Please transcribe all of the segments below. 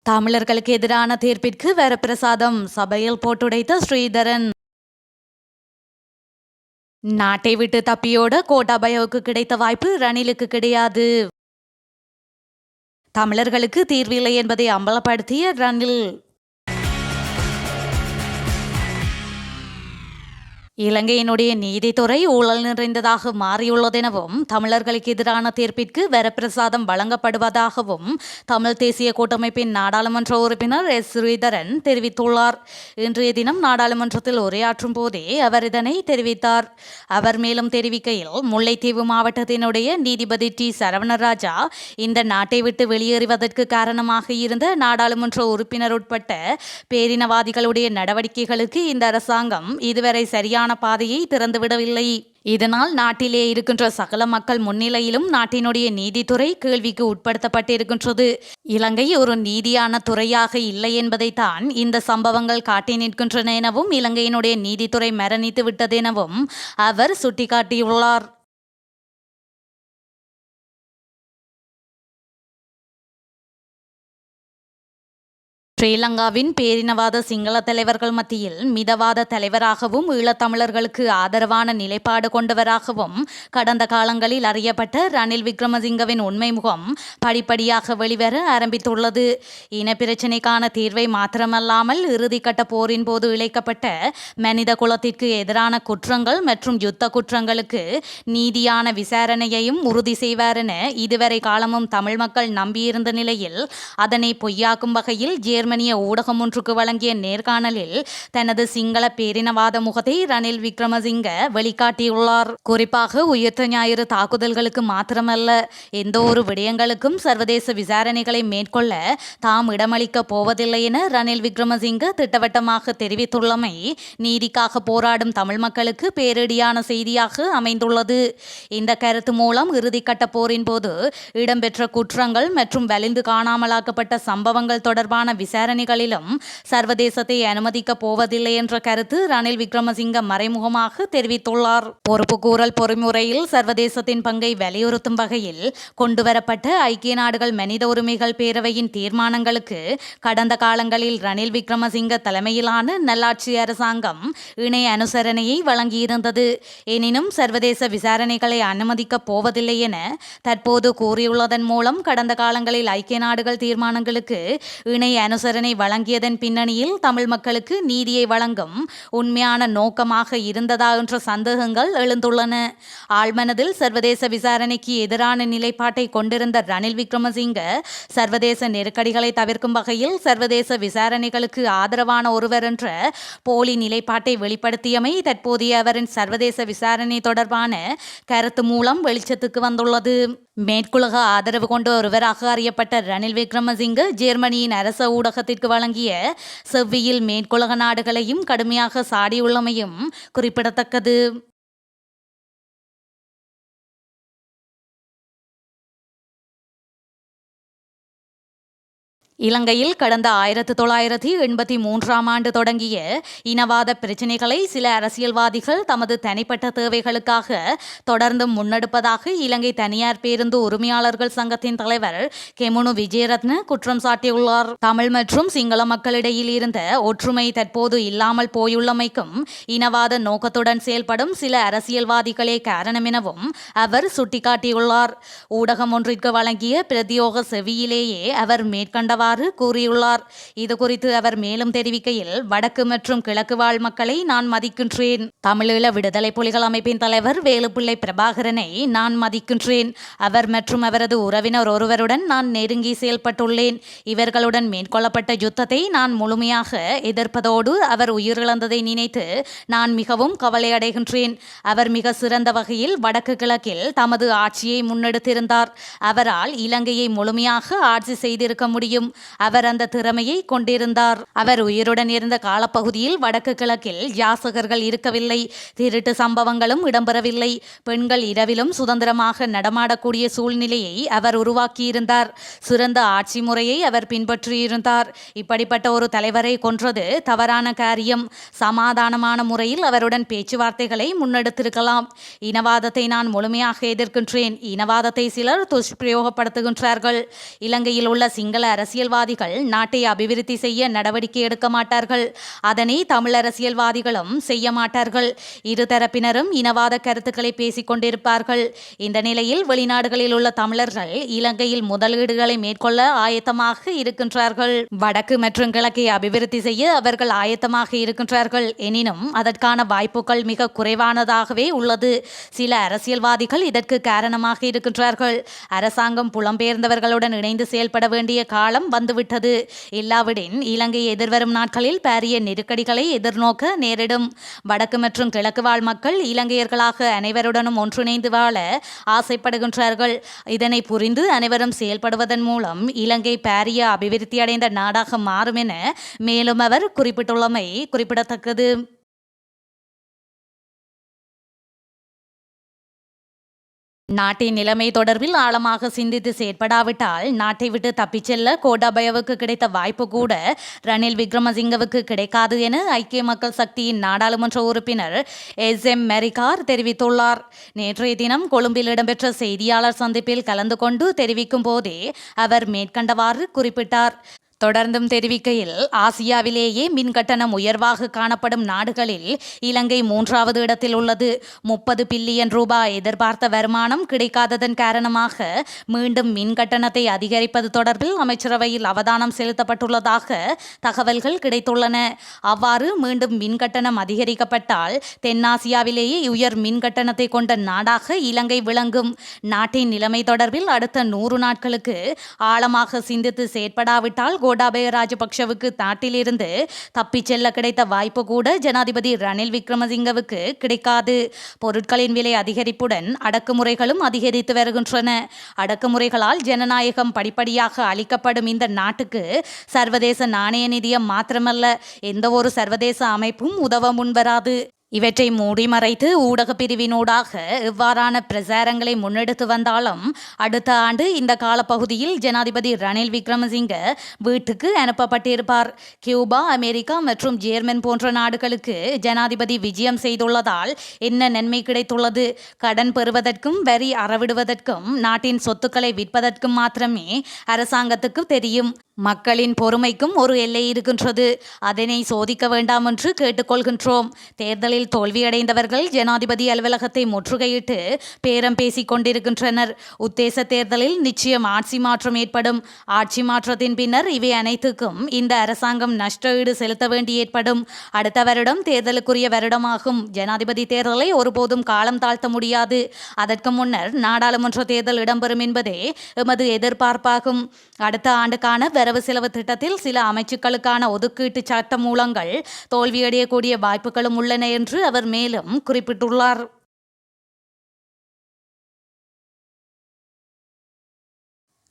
தமிழர்களுக்கு எதிரான தீர்ப்பிற்கு வரப்பிரசாதம் சபையில் போட்டுடைத்த ஸ்ரீதரன். நாட்டை விட்டு தப்பியோட கோட்டாபயவுக்கு கிடைத்த வாய்ப்பு ரணிலுக்கு கிடையாது. தமிழர்களுக்கு தீர்வில்லை என்பதை அம்பலப்படுத்திய ரணில். இலங்கையினுடைய நீதித்துறை ஊழல் நிறைந்ததாக மாறியுள்ளதெனவும் தமிழர்களுக்கு எதிரான தீர்ப்பிற்கு வரப்பிரசாதம் வழங்கப்படுவதாகவும் தமிழ் தேசிய கூட்டமைப்பின் நாடாளுமன்ற உறுப்பினர் எஸ். ஸ்ரீதரன் தெரிவித்துள்ளார். இன்றைய தினம் நாடாளுமன்றத்தில் உரையாற்றும் போதே அவர் இதனை தெரிவித்தார். அவர் மேலும் தெரிவிக்கையில், முல்லைத்தீவு மாவட்டத்தினுடைய நீதிபதி டி. சரவணராஜா இந்த நாட்டை விட்டு வெளியேறுவதற்கு காரணமாக இருந்த நாடாளுமன்ற உறுப்பினர் உட்பட்ட பேரினவாதிகளுடைய நடவடிக்கைகளுக்கு இந்த அரசாங்கம் இதுவரை சரியான பாதையை திறந்துவிடவில்லை. இதனால் நாட்டிலே இருக்கின்ற சகல மக்கள் முன்னிலையிலும் நாட்டினுடைய நீதித்துறை கேள்விக்கு உட்படுத்தப்பட்டிருக்கின்றது. இலங்கை ஒரு நீதியான துறையாக இல்லை என்பதைத்தான் இந்த சம்பவங்கள் காட்டி நிற்கின்றன எனவும் இலங்கையினுடைய நீதித்துறை மரணித்து விட்டதெனவும் அவர் சுட்டிக்காட்டியுள்ளார். ஸ்ரீலங்காவின் பேரினவாத சிங்கள தலைவர்கள் மத்தியில் மிதவாத தலைவராகவும் ஈழத்தமிழர்களுக்கு ஆதரவான நிலைப்பாடு கொண்டவராகவும் கடந்த காலங்களில் அறியப்பட்ட ரணில் விக்ரமசிங்கவின் உண்மை முகம் படிப்படியாக வெளிவர ஆரம்பித்துள்ளது. இனப்பிரச்சினைக்கான தீர்வை மாத்திரமல்லாமல் இறுதிக்கட்ட போரின் போது இழைக்கப்பட்ட மனித குலத்திற்கு எதிரான குற்றங்கள் மற்றும் யுத்த குற்றங்களுக்கு நீதியான விசாரணையையும் உறுதி செய்வார் என இதுவரை காலமும் தமிழ் மக்கள் நம்பியிருந்த நிலையில் அதனை பொய்யாக்கும் வகையில் ஜெர்மனிய ஊடகம் ஒன்றுக்கு வழங்கிய நேர்காணலில் தனது சிங்கள பேரினவாத முகத்தை ரணில் விக்ரமசிங்க வெளிக்காட்டியுள்ளார். குறிப்பாக உயிர்த்த ஞாயிறு தாக்குதல்களுக்கு மாத்திரமல்ல, எந்த ஒரு விடயங்களுக்கும் சர்வதேச விசாரணைகளை மேற்கொள்ள தாம் இடமளிக்க போவதில்லை என ரணில் விக்ரமசிங்க திட்டவட்டமாக தெரிவித்துள்ளமை நீதிக்காக போராடும் தமிழ் மக்களுக்கு பேரிடியான செய்தியாக அமைந்துள்ளது. இந்த கருத்து மூலம் இறுதிக்கட்ட போரின் போது இடம்பெற்ற குற்றங்கள் மற்றும் வலிந்து காணாமலாக்கப்பட்ட சம்பவங்கள் தொடர்பான விசாரணைகளிலும் சர்வதேசத்தை அனுமதிக்க போவதில்லை என்ற கருத்து ரணில் விக்ரமசிங்க மறைமுகமாக தெரிவித்துள்ளார். பொறுப்புக்கூறல் பொறிமுறையில் சர்வதேசத்தின் பங்கை வலியுறுத்தும் வகையில் கொண்டுவரப்பட்ட ஐக்கிய நாடுகள் மனித உரிமைகள் பேரவையின் தீர்மானங்களுக்கு கடந்த காலங்களில் ரணில் விக்ரமசிங்க தலைமையிலான நல்லாட்சி அரசாங்கம் இணை அனுசரணையை வழங்கியிருந்தது. எனினும் சர்வதேச விசாரணைகளை அனுமதிக்கப் போவதில்லை என தற்போது கூறியுள்ளதன் மூலம் கடந்த காலங்களில் ஐக்கிய நாடுகள் தீர்மானங்களுக்கு இணை அனுசரணை வழங்கியதன் பின்னணியில் தமிழ் மக்களுக்கு நீதியை வழங்கும் உண்மையான நோக்கமாக இருந்ததா என்ற சந்தேகங்கள் எழுந்துள்ளன. ஆழ்மனதில் சர்வதேச விசாரணைக்கு எதிரான நிலைப்பாட்டை கொண்டிருந்த ரணில் விக்ரமசிங்க சர்வதேச நெருக்கடிகளை தவிர்க்கும் வகையில் சர்வதேச விசாரணைகளுக்கு ஆதரவான ஒருவர் என்ற போலி நிலைப்பாட்டை வெளிப்படுத்தியமை தற்போதைய அவரின் சர்வதேச விசாரணை தொடர்பான கருத்து மூலம் வெளிச்சத்துக்கு வந்துள்ளது. மேற்குலக ஆதரவு கொண்ட ஒருவராக அறியப்பட்ட ரணில் விக்ரமசிங்க ஜெர்மனியின் அரச ஊடகத்திற்கு வழங்கிய செவ்வியில் மேற்குலக நாடுகளையும் கடுமையாக சாடியுள்ளமையும் குறிப்பிடத்தக்கது. இலங்கையில் கடந்த 1983 ஆண்டு தொடங்கிய இனவாத பிரச்சினைகளை சில அரசியல்வாதிகள் தமது தனிப்பட்ட தேவைகளுக்காக தொடர்ந்து முன்னெடுப்பதாக இலங்கை தனியார் பேருந்து உரிமையாளர்கள் சங்கத்தின் தலைவர் கெமுனு விஜயரத்ன குற்றம் சாட்டியுள்ளார். தமிழ் மற்றும் சிங்கள மக்களிடையில் இருந்த ஒற்றுமை தற்போது இல்லாமல் போயுள்ளமைக்கும் இனவாத நோக்கத்துடன் செயல்படும் சில அரசியல்வாதிகளே காரணம் எனவும் அவர் சுட்டிக்காட்டியுள்ளார். ஊடகம் ஒன்றிற்கு வழங்கிய பிரத்யோக செவியிலேயே அவர் மேற்கண்டவாறு கூறியுள்ளார். இது குறித்து அவர் மேலும் தெரிவிக்கையில், வடக்கு மற்றும் கிழக்கு வாழ் மக்களை நான் மதிக்கின்றேன். தமிழீழ விடுதலை புலிகள் அமைப்பின் தலைவர் வேலுப்பிள்ளை பிரபாகரனை நான் மதிக்கின்றேன். அவர் மற்றும் அவரது உறவினர் ஒருவருடன் நான் நெருங்கி செயல்பட்டுள்ளேன். இவர்களுடன் மேற்கொள்ளப்பட்ட யுத்தத்தை நான் முழுமையாக எதிர்ப்பதோடு அவர் உயிரிழந்ததை நினைத்து நான் மிகவும் கவலையடைகின்றேன். அவர் மிக சிறந்த வகையில் வடக்கு கிழக்கில் தமது ஆட்சியை முன்னெடுத்திருந்தார். அவரால் இலங்கையை முழுமையாக ஆட்சி செய்திருக்க முடியும். அவர் அந்த திறமையை கொண்டிருந்தார். அவர் உயிருடன் இருந்த காலப்பகுதியில் வடக்கு கிழக்கில் யாசகர்கள் இருக்கவில்லை. திருட்டு சம்பவங்களும் இடம்பெறவில்லை. பெண்கள் இரவிலும் சுதந்திரமாக நடமாடக்கூடிய சூழ்நிலையை அவர் உருவாக்கியிருந்தார். சிறந்த ஆட்சி முறையை அவர் பின்பற்றியிருந்தார். இப்படிப்பட்ட ஒரு தலைவரை கொன்றது தவறான காரியம். சமாதானமான முறையில் அவருடன் பேச்சுவார்த்தைகளை முன்னெடுத்திருக்கலாம். இனவாதத்தை நான் முழுமையாக எதிர்க்கின்றேன். இனவாதத்தை சிலர் துஷ்பிரயோகப்படுத்துகின்றார்கள். இலங்கையில் உள்ள சிங்கள அரசியல் அரசியல்வாதிகள் நாட்டை அபிவிருத்தி செய்ய நடவடிக்கை எடுக்க மாட்டார்கள். அதனை தமிழ் அரசியல்வாதிகளும் செய்ய மாட்டார்கள். இருதரப்பினரும் இனவாத கருத்துக்களை பேசிக் கொண்டிருப்பார்கள். இந்த நிலையில் வெளிநாடுகளில் உள்ள தமிழர்கள் இலங்கையில் முதலீடுகளை மேற்கொள்ள ஆயத்தமாக இருக்கின்றார்கள். வடக்கு மற்றும் கிழக்கை அபிவிருத்தி செய்ய அவர்கள் ஆயத்தமாக இருக்கின்றார்கள். எனினும் அதற்கான வாய்ப்புகள் மிக குறைவானதாகவே உள்ளது. சில அரசியல்வாதிகள் இதற்கு காரணமாக இருக்கின்றார்கள். அரசாங்கம் புலம்பெயர்ந்தவர்களுடன் இணைந்து செயல்பட வேண்டிய காலம் வந்துவிட்டது. இல்லாவிடின் இலங்கை எதிர்வரும் நாட்களில் பாரிய நெருக்கடிகளை எதிர்நோக்க நேரிடும். வடக்கு மற்றும் கிழக்கு வாழ் மக்கள் இலங்கையர்களாக அனைவருடனும் ஒன்றிணைந்து வாழ ஆசைப்படுகின்றார்கள். இதனை புரிந்து அனைவரும் செயல்படுவதன் மூலம் இலங்கை பாரிய அபிவிருத்தியடைந்த நாடாக மாறும் என மேலும் அவர் குறிப்பிட்டுள்ளமை குறிப்பிடத்தக்கது. நாட்டின் நிலைமை தொடர்பில் ஆழமாக சிந்தித்து செயற்படாவிட்டால் நாட்டை விட்டு தப்பிச் செல்ல கோட்டாபயவுக்கு கிடைத்த வாய்ப்பு கூட ரணில் விக்ரமசிங்கவுக்கு கிடைக்காது என ஐக்கிய மக்கள் சக்தியின் நாடாளுமன்ற உறுப்பினர் எஸ்.எம். மெரிகார் தெரிவித்துள்ளார். நேற்றைய தினம் கொழும்பில் இடம்பெற்ற செய்தியாளர் சந்திப்பில் கலந்து கொண்டு தெரிவிக்கும் போதே அவர் மேற்கண்டவாறு குறிப்பிட்டார். தொடர்ந்தும் தெரிவிக்கையில், ஆசியாவிலேயே மின் கட்டணம் உயர்வாக காணப்படும் நாடுகளில் இலங்கை 3வது இடத்தில் உள்ளது. 30 பில்லியன் ரூபாய் எதிர்பார்த்த வருமானம் கிடைக்காததன் காரணமாக மீண்டும் மின் கட்டணத்தை அதிகரிப்பது தொடர்பில் அமைச்சரவையில் அவதானம் செலுத்தப்பட்டுள்ளதாக தகவல்கள் கிடைத்துள்ளன. அவ்வாறு மீண்டும் மின் கட்டணம் அதிகரிக்கப்பட்டால் தென்னாசியாவிலேயே உயர் மின் கட்டணத்தை கொண்ட நாடாக இலங்கை விளங்கும். நாட்டின் நிலைமை தொடர்பில் அடுத்த 100 நாட்களுக்கு ஆழமாக சிந்தித்து செயற்படாவிட்டால் கோட்டாபய ராஜபக்ஷவுக்கு நாட்டிலிருந்து தப்பிச் செல்ல கிடைத்த வாய்ப்பு கூட ஜனாதிபதி ரணில் விக்ரமசிங்கவுக்கு கிடைக்காது. பொருட்களின் விலை அதிகரிப்புடன் அடக்குமுறைகளும் அதிகரித்து வருகின்றன. அடக்குமுறைகளால் ஜனநாயகம் படிப்படியாக அளிக்கப்படும் இந்த நாட்டுக்கு சர்வதேச நாணய நிதியம் மாத்திரமல்ல, எந்த ஒரு சர்வதேச அமைப்பும் உதவ முன்வராது. இவற்றை மூடி மறைத்து ஊடக பிரிவினூடாக இவ்வாறான பிரசாரங்களை முன்னெடுத்து வந்தாலும் அடுத்த ஆண்டு இந்த காலப்பகுதியில் ஜனாதிபதி ரணில் விக்ரமசிங்க வீட்டுக்கு அனுப்பப்பட்டிருப்பார். கியூபா, அமெரிக்கா மற்றும் ஜெர்மன் போன்ற நாடுகளுக்கு ஜனாதிபதி விஜயம் செய்துள்ளதால் என்ன நன்மை கிடைத்துள்ளது? கடன் பெறுவதற்கும் வரி அறவிடுவதற்கும் நாட்டின் சொத்துக்களை விற்பதற்கும் மாத்திரமே அரசாங்கத்துக்கு தெரியும். மக்களின் பொறுமைக்கும் ஒரு எல்லை இருக்கின்றது. அதனை சோதிக்க வேண்டாம் என்று கேட்டுக்கொள்கின்றோம். தேர்தலில் தோல்வியடைந்தவர்கள் ஜனாதிபதி அலுவலகத்தை முற்றுகையிட்டு பேரம் பேசிக் கொண்டிருக்கின்றனர். உத்தேச தேர்தலில் நிச்சயம் ஆட்சி மாற்றம் ஏற்படும். ஆட்சி மாற்றத்தின் பின்னர் இவை அனைத்துக்கும் இந்த அரசாங்கம் நஷ்ட ஈடு செலுத்த வேண்டி ஏற்படும். அடுத்த வருடம் தேர்தலுக்குரிய வருடமாகும். ஜனாதிபதி தேர்தலை ஒருபோதும் காலம் தாழ்த்த முடியாது. அதற்கு முன்னர் நாடாளுமன்ற தேர்தல் இடம்பெறும் என்பதே எமது எதிர்பார்ப்பாகும். அடுத்த ஆண்டுக்கான வரவு செலவு திட்டத்தில் சில அமைச்சுக்களுக்கான ஒதுக்கீட்டு சட்ட மூலங்கள் தோல்வியடையக்கூடிய வாய்ப்புகளும் உள்ளன என்று அவர் மேலும் குறிப்பிட்டுள்ளார்.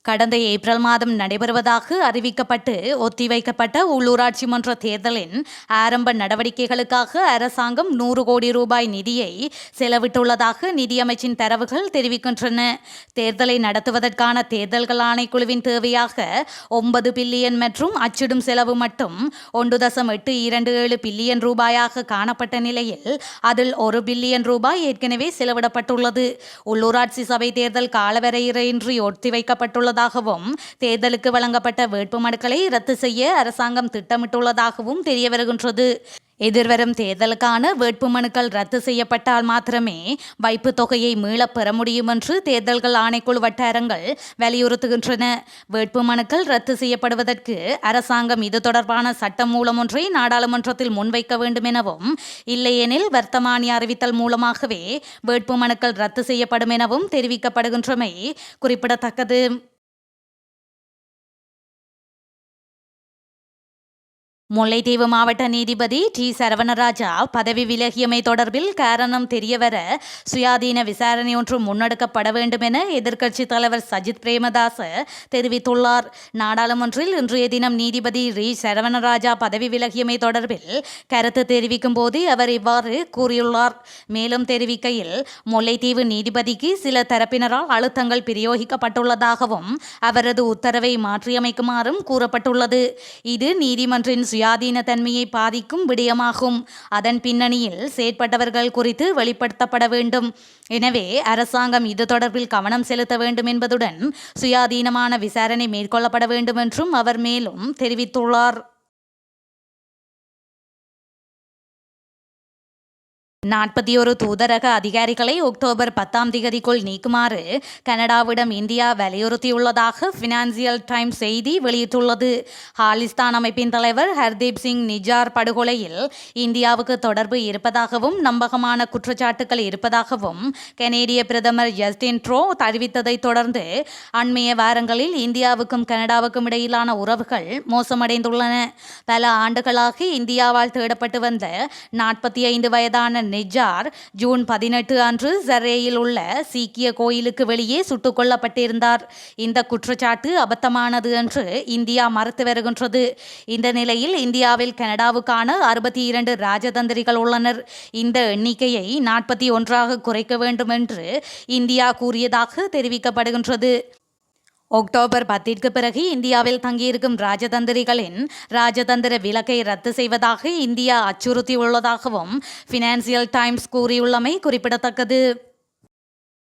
கடந்த ஏப்ரல் மாதம் நடைபெறுவதாக அறிவிக்கப்பட்டு ஒத்திவைக்கப்பட்ட உள்ளூராட்சி மன்ற தேர்தலின் ஆரம்ப நடவடிக்கைகளுக்காக அரசாங்கம் 100 கோடி ரூபாய் நிதியை செலவிட்டுள்ளதாக நிதியமைச்சின் தரவுகள் தெரிவிக்கின்றன. தேர்தலை நடத்துவதற்கான தேர்தல்கள் ஆணைக்குழுவின் தேவையாக 9 பில்லியன் மற்றும் அச்சிடும் செலவு மட்டும் 1.827 பில்லியன் ரூபாயாக காணப்பட்ட நிலையில் அதில் 1 பில்லியன் ரூபாய் ஏற்கனவே செலவிடப்பட்டுள்ளது. உள்ளூராட்சி சபை தேர்தல் காலவரையின்றி ஒத்திவைக்கப்பட்டுள்ளது தாகவும் தேர்தலுக்கு வழங்கப்பட்ட வேட்புமனுக்களை ரத்து செய்ய அரசாங்கம் திட்டமிட்டுள்ளதாகவும் தெரிய வருகின்றது. எதிர்வரும் தேர்தலுக்கான வேட்புமனுக்கள் ரத்து செய்யப்பட்டால் மாத்திரமே வைப்பு தொகையை மீளப் பெற முடியும் என்று தேர்தல்கள் ஆணைக்குழு வட்டாரங்கள் வலியுறுத்துகின்றன. வேட்புமனுக்கள் ரத்து செய்யப்படுவதற்கு அரசாங்கம் இது தொடர்பான சட்டம் மூலம் ஒன்றை நாடாளுமன்றத்தில் முன்வைக்க வேண்டும் எனவும், இல்லையெனில் வர்த்தமானி அறிவித்தல் மூலமாகவே வேட்புமனுக்கள் ரத்து செய்யப்படும் எனவும் தெரிவிக்கப்படுகின்றமை குறிப்பிடத்தக்கது. முல்லைத்தீவு மாவட்ட நீதிபதி டி. சரவணராஜா பதவி விலகியமை தொடர்பில் காரணம் தெரியவர சுயாதீன விசாரணை ஒன்று முன்னெடுக்கப்பட வேண்டும் என எதிர்க்கட்சித் தலைவர் சஜித் பிரேமதாச தெரிவித்துள்ளார். நாடாளுமன்றில் இன்றைய தினம் நீதிபதி ரி. சரவணராஜா பதவி விலகியமை தொடர்பில் கருத்து தெரிவிக்கும் போது அவர் இவ்வாறு கூறியுள்ளார். மேலும் தெரிவிக்கையில், முல்லைத்தீவு நீதிபதிக்கு சில தரப்பினரால் அழுத்தங்கள் பிரயோகிக்கப்பட்டுள்ளதாகவும் அவரது உத்தரவை மாற்றியமைக்குமாறும் கூறப்பட்டுள்ளது. இது நீதிமன்றின் சுயாதீன தன்மையை பாதிக்கும் விடயமாகும். அதன் பின்னணியில் செயற்பட்டவர்கள் குறித்து வெளிப்படுத்தப்பட வேண்டும். எனவே அரசாங்கம் இது தொடர்பில் கவனம் செலுத்த வேண்டும் என்பதுடன் சுயாதீனமான விசாரணை மேற்கொள்ளப்பட வேண்டும் என்றும் அவர் மேலும் தெரிவித்துள்ளார். 41 தூதரக அதிகாரிகளை அக்டோபர் 10 நீக்குமாறு கனடாவிடம் இந்தியா வலியுறுத்தியுள்ளதாக ஃபினான்சியல் டைம்ஸ் செய்தி வெளியிட்டுள்ளது. ஹாலிஸ்தான் அமைப்பின் தலைவர் ஹர்தீப் சிங் நிஜார் படுகொலையில் இந்தியாவுக்கு தொடர்பு இருப்பதாகவும் நம்பகமான குற்றச்சாட்டுகள் இருப்பதாகவும் கனேடிய பிரதமர் ஜஸ்டின் ட்ரூடோ தெரிவித்ததை தொடர்ந்து அண்மைய வாரங்களில் இந்தியாவுக்கும் கனடாவுக்கும் இடையிலான உறவுகள் மோசமடைந்துள்ளன. பல ஆண்டுகளாக இந்தியாவால் தேடப்பட்டு வந்த 45 வயதான நிஜார் ஜூன் 18 அன்று சரேயில் உள்ள சீக்கிய கோயிலுக்கு வெளியே சுட்டுக் கொல்லப்பட்டிருந்தார். இந்த குற்றச்சாட்டு அபத்தமானது என்று இந்தியா மறுத்து வருகின்றது. இந்த நிலையில் இந்தியாவில் கனடாவுக்கான 62 ராஜதந்திரிகள் உள்ளனர். இந்த எண்ணிக்கையை 41ஆக குறைக்க வேண்டும் என்று இந்தியா கூறியதாக தெரிவிக்கப்படுகின்றது. அக்டோபர் 10 பிறகு இந்தியாவில் தங்கியிருக்கும் ராஜதந்திரிகளின் ராஜதந்திர விலக்கை ரத்து செய்வதாக இந்தியா அச்சுறுத்தியுள்ளதாகவும் ஃபினான்சியல் டைம்ஸ் கூறியுள்ளமை குறிப்பிடத்தக்கது.